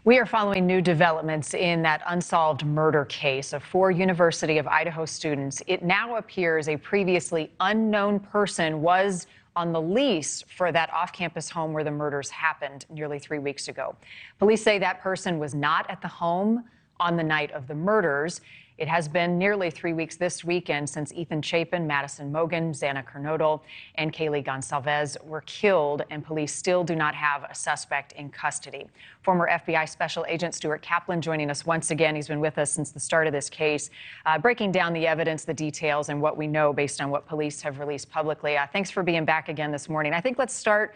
We are following new developments in that unsolved murder case of 4 University of Idaho students. It now appears a previously unknown person was on the lease for that off-campus home where the murders happened nearly 3 weeks ago. Police say that person was not at the home on the night of the murders. It has been nearly 3 weeks this weekend since Ethan Chapin, Madison Mogen, Xana Kernodle, and Kaylee Gonsalves were killed, and police still do not have a suspect in custody. Former FBI Special Agent Stuart Kaplan joining us once again. He's been with us since the start of this case, breaking down the evidence, the details, and what we know based on what police have released publicly. Thanks for being back again this morning. I think let's start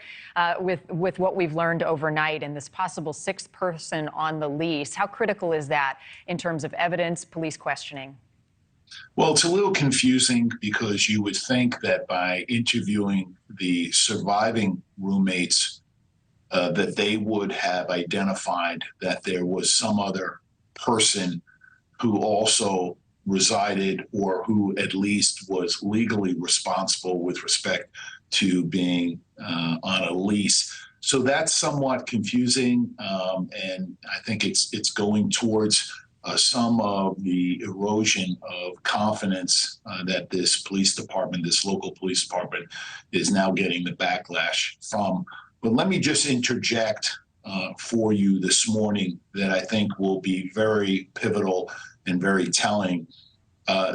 with what we've learned overnight and this possible 6th person on the lease. How critical is that in terms of evidence, police questioning? Well, it's a little confusing because you would think that by interviewing the surviving roommates, that they would have identified that there was some other person who also resided or who at least was legally responsible with respect to being on a lease. So that's somewhat confusing, and I think it's going towards some of the erosion of confidence that this police department, this local police department, is now getting the backlash from. But let me just interject for you this morning that I think will be very pivotal and very telling.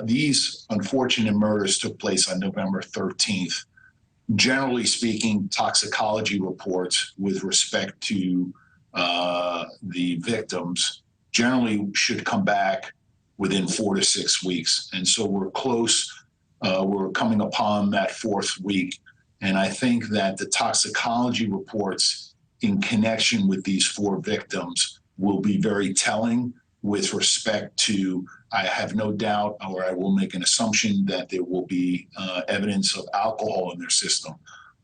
These unfortunate murders took place on November 13th. Generally speaking, toxicology reports with respect to the victims generally should come back within 4 to 6 weeks. And so we're close, we're coming upon that 4th week. And I think that the toxicology reports in connection with these 4 victims will be very telling with respect to, I have no doubt, or I will make an assumption that there will be evidence of alcohol in their system.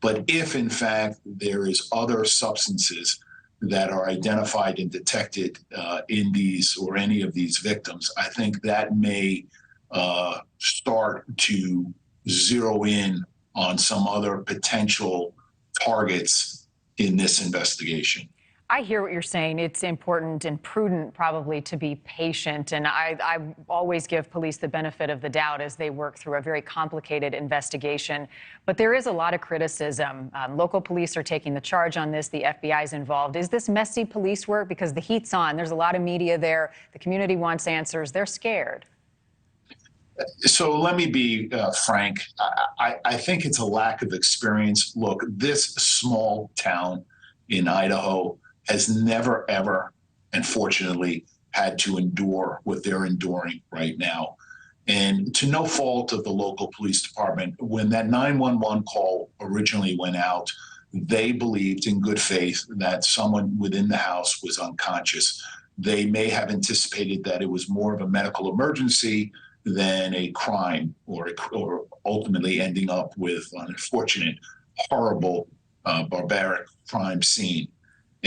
But if in fact there is other substances that are identified and detected in these or any of these victims, I think that may start to zero in on some other potential targets in this investigation. I hear what you're saying. It's important and prudent probably to be patient. And I always give police the benefit of the doubt as they work through a very complicated investigation. But there is a lot of criticism. Local police are taking the charge on this. The FBI is involved. Is this messy police work? Because the heat's on. There's a lot of media there. The community wants answers. They're scared. So let me be frank. I think it's a lack of experience. Look, this small town in Idaho has never, ever, unfortunately, had to endure what they're enduring right now. And to no fault of the local police department, when that 911 call originally went out, they believed in good faith that someone within the house was unconscious. They may have anticipated that it was more of a medical emergency than a crime, or ultimately ending up with an unfortunate, horrible, barbaric crime scene.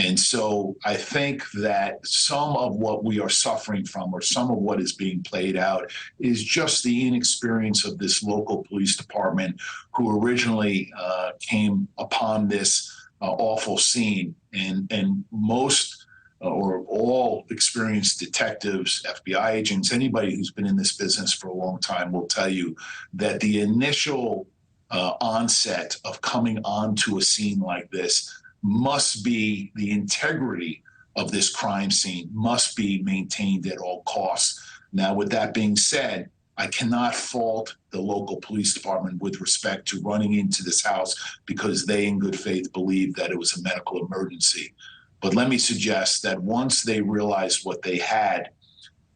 And so I think that some of what we are suffering from, or some of what is being played out, is just the inexperience of this local police department who originally came upon this awful scene. And most or all experienced detectives, FBI agents, anybody who's been in this business for a long time will tell you that the initial onset of coming onto a scene like this must be, the integrity of this crime scene must be maintained at all costs. Now, with that being said, I cannot fault the local police department with respect to running into this house because they, in good faith, believed that it was a medical emergency. But let me suggest that once they realized what they had,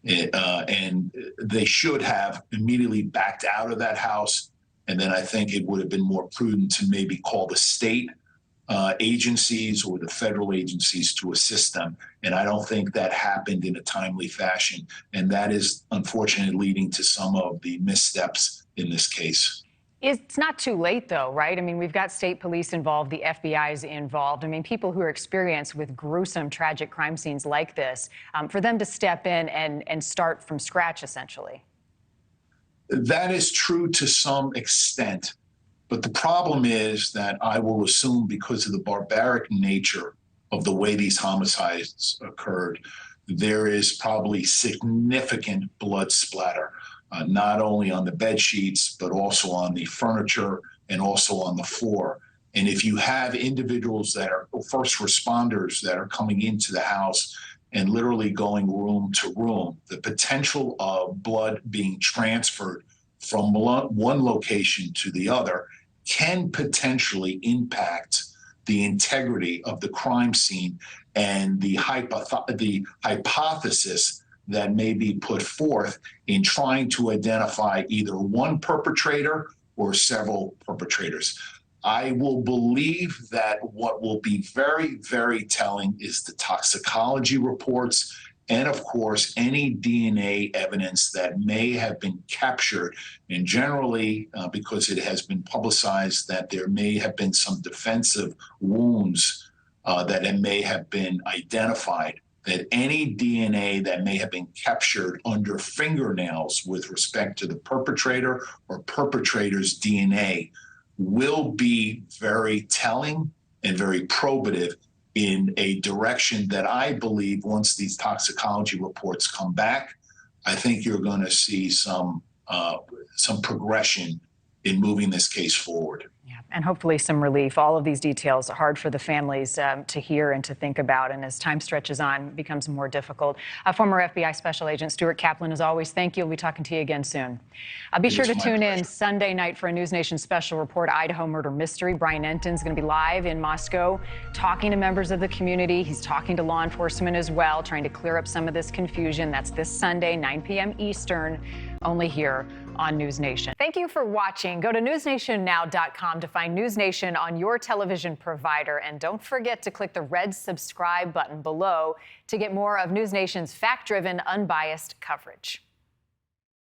and they should have immediately backed out of that house. And then I think it would have been more prudent to maybe call the state agencies or the federal agencies to assist them. And I don't think that happened in a timely fashion. And that is unfortunately leading to some of the missteps in this case. It's not too late, though, right? I mean, we've got state police involved, the FBI is involved. I mean, people who are experienced with gruesome, tragic crime scenes like this, for them to step in and start from scratch, essentially. That is true to some extent. But the problem is that I will assume, because of the barbaric nature of the way these homicides occurred, there is probably significant blood splatter, not only on the bed sheets, but also on the furniture and also on the floor. And if you have individuals that are first responders that are coming into the house and literally going room to room, the potential of blood being transferred from one location to the other can potentially impact the integrity of the crime scene and the hypothesis that may be put forth in trying to identify either one perpetrator or several perpetrators. I will believe that what will be very, very telling is the toxicology reports and, of course, any DNA evidence that may have been captured. And generally, because it has been publicized that there may have been some defensive wounds that may have been identified, that any DNA that may have been captured under fingernails with respect to the perpetrator or perpetrator's DNA will be very telling and very probative in a direction that I believe once these toxicology reports come back, I think you're going to see some progression in moving this case forward. Yeah, and hopefully some relief. All of these details are hard for the families to hear and to think about, and as time stretches on, it becomes more difficult. Former FBI Special Agent Stuart Kaplan, as always, thank you. We'll be talking to you again soon. Be sure to tune in Sunday night for a NewsNation special report, Idaho Murder Mystery. Brian Enton's going to be live in Moscow talking to members of the community. He's talking to law enforcement as well, trying to clear up some of this confusion. That's this Sunday, 9 p.m. Eastern, only here on NewsNation. Thank you for watching. Go to newsnationnow.com to find NewsNation on your television provider. And don't forget to click the red subscribe button below to get more of NewsNation's fact-driven, unbiased coverage.